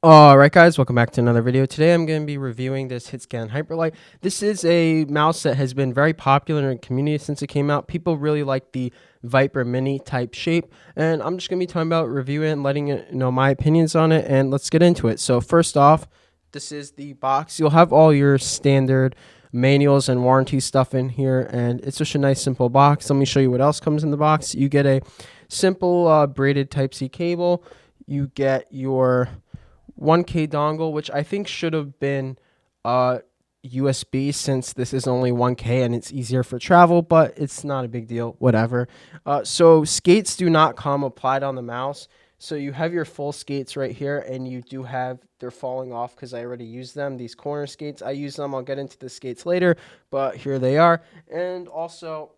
Alright guys, welcome back to another video. Today I'm going to be reviewing this Hitscan Hyperlight. This is a mouse that has been very popular in the community since it came out. People really like the Viper Mini type shape, and I'm just going to be talking about reviewing it and letting you know my opinions on it, and let's get into it. So first off, this is the box. You'll have all your standard manuals and warranty stuff in here, and it's just a nice simple box. Let me show you what else comes in the box. You get a simple braided Type-C cable. You get your 1K dongle, which I think should have been USB since this is only 1K and it's easier for travel, but it's not a big deal, whatever. So skates do not come applied on the mouse. So you have your full skates right here, and you do have, they're falling off because I already used them. These corner skates, I use them. I'll get into the skates later, but here they are. And also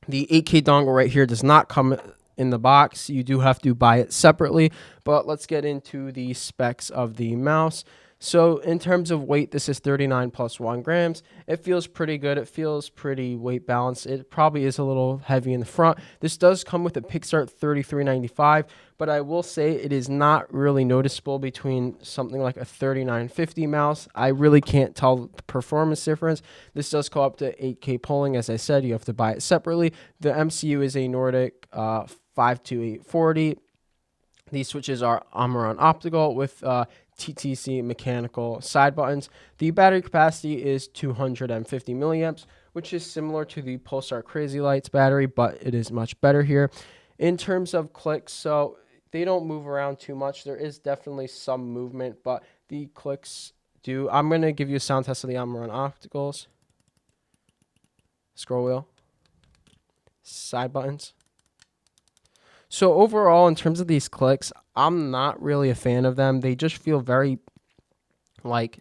the 8K dongle right here does not come in the box. You do have to buy it separately, but let's get into the specs of the mouse. So in terms of weight, this is 39 plus 1 grams. It feels pretty good. It feels pretty weight balanced. It probably is a little heavy in the front. This does come with a Pixart 3395, but I will say it is not really noticeable between something like a 3950 mouse. I really can't tell the performance difference. This does go up to 8K polling. As I said, you have to buy it separately. The MCU is a Nordic 52840. These switches are Omron optical with TTC mechanical side buttons. The battery capacity is 250 milliamps, which is similar to the Pulsar Crazy Lights battery, but it is much better here. In terms of clicks, so they don't move around too much. There is definitely some movement, but the clicks do. I'm going to give you a sound test of the Omron opticals. Scroll wheel. Side buttons. So overall, in terms of these clicks, I'm not really a fan of them. They just feel very like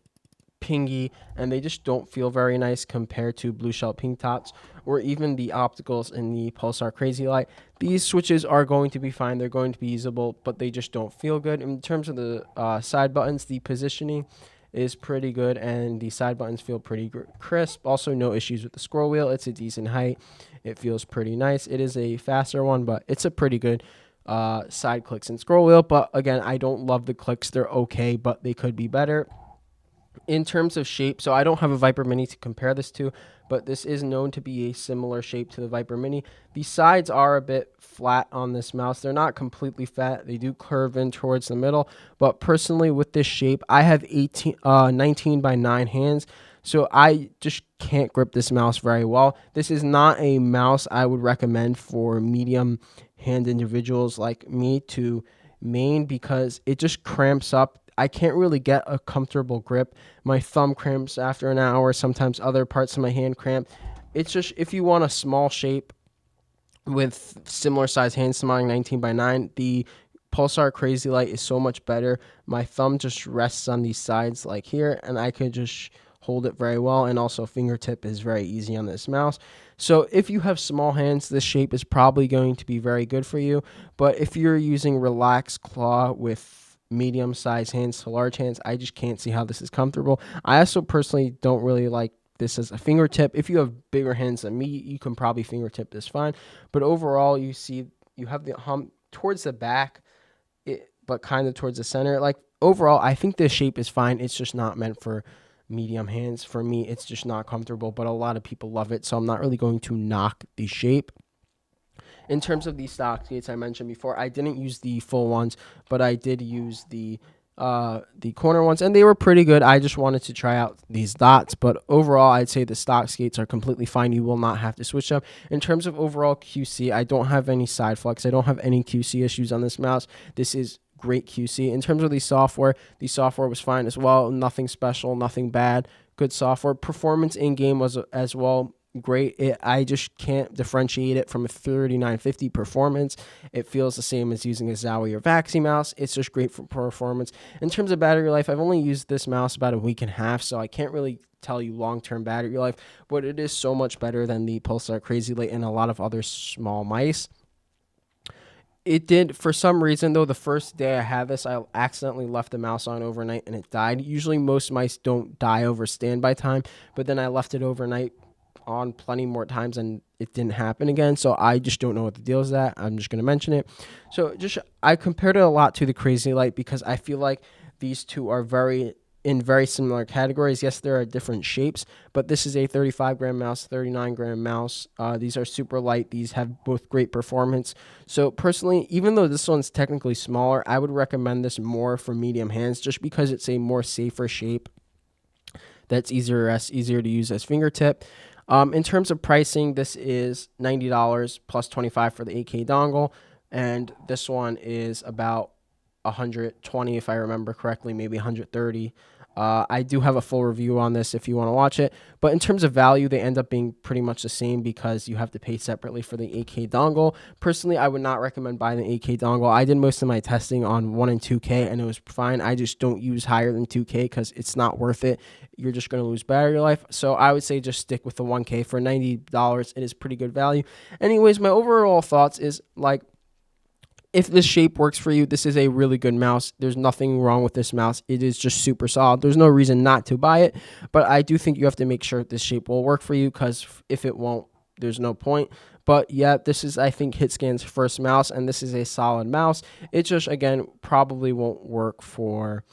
pingy, and they just don't feel very nice compared to Blue Shell Pink Tops or even the opticals in the Pulsar Crazy Light. These switches are going to be fine. They're going to be usable, but they just don't feel good. In terms of the side buttons, the positioning is pretty good, and the side buttons feel pretty crisp. Also, no issues with the scroll wheel. It's a decent height. It feels pretty nice. It is a faster one, but it's a pretty good side clicks and scroll wheel. But again, I don't love the clicks. They're okay, but they could be better. In terms of shape, so I don't have a Viper Mini to compare this to, but this is known to be a similar shape to the Viper Mini. The sides are a bit flat on this mouse. They're not completely fat. They do curve in towards the middle, but personally with this shape, I have 19 by 9 hands, so I just can't grip this mouse very well. This is not a mouse I would recommend for medium hand individuals like me to main because it just cramps up. I can't really get a comfortable grip. My thumb cramps after an hour. Sometimes other parts of my hand cramp. It's just, if you want a small shape with similar size hands to mine, 19 by 9, the Pulsar Crazy Light is so much better. My thumb just rests on these sides like here, and I could just hold it very well, and also fingertip is very easy on this mouse. So if you have small hands, this shape is probably going to be very good for you. But if you're using relaxed claw with medium sized hands to large hands, I just can't see how this is comfortable. I also personally don't really like this as a fingertip. If you have bigger hands than me, you can probably fingertip this fine. But overall, you see you have the hump towards the back, but kind of towards the center. Like overall, I think this shape is fine. It's just not meant for medium hands. For me, it's just not comfortable, but a lot of people love it, so I'm not really going to knock the shape. In terms of the stock skates I mentioned before, I didn't use the full ones, but I did use the corner ones, and they were pretty good. I just wanted to try out these dots, but overall, I'd say the stock skates are completely fine. You will not have to switch them. In terms of overall QC, I don't have any side flex. I don't have any QC issues on this mouse. This is great QC. In terms of the software was fine as well. Nothing special, nothing bad. Good software. Performance in-game was as well great. I just can't differentiate it from a 3950 performance. It feels the same as using a Zowie or Vaxi mouse. It's just great for performance. In terms of battery life, I've only used this mouse about a week and a half, so I can't really tell you long-term battery life, but it is so much better than the Pulsar Crazy Light and a lot of other small mice. It did, for some reason, though, the first day I had this, I accidentally left the mouse on overnight and it died. Usually most mice don't die over standby time, but then I left it overnight on plenty more times and it didn't happen again. So I just don't know what the deal is that. I'm just going to mention it. So I compared it a lot to the Crazy Light because I feel like these two are in very similar categories. Yes, there are different shapes, but this is a 35-gram mouse, 39-gram mouse. These are super light. These have both great performance. So personally, even though this one's technically smaller, I would recommend this more for medium hands just because it's a more safer shape that's easier to use as fingertip. In terms of pricing, this is $90 plus $25 for the 8K dongle, and this one is about 120 if I remember correctly, maybe 130. I do have a full review on this if you want to watch it, but in terms of value, they end up being pretty much the same because you have to pay separately for the 8K dongle. Personally, I would not recommend buying the 8K dongle. I did most of my testing on 1 and 2K and it was fine. I just don't use higher than 2K because it's not worth it. You're just going to lose battery life. So I would say just stick with the 1K for $90. It is pretty good value. Anyways, my overall thoughts is like, if this shape works for you, this is a really good mouse. There's nothing wrong with this mouse. It is just super solid. There's no reason not to buy it, but I do think you have to make sure this shape will work for you because if it won't, there's no point. But yeah, this is, I think, Hitscan's first mouse, and this is a solid mouse. It just, again, probably won't work for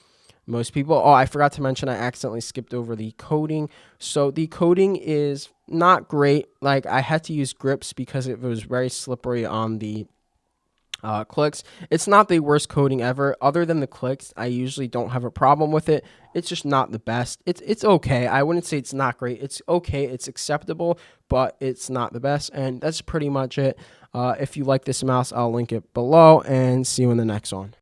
most people. Oh, I forgot to mention, I accidentally skipped over the coating. So the coating is not great. Like, I had to use grips because it was very slippery on the clicks. It's not the worst coating ever. Other than the clicks, I usually don't have a problem with it. It's just not the best. It's okay. I wouldn't say it's not great. It's okay. It's acceptable, but it's not the best. And that's pretty much it. If you like this mouse, I'll link it below, and see you in the next one.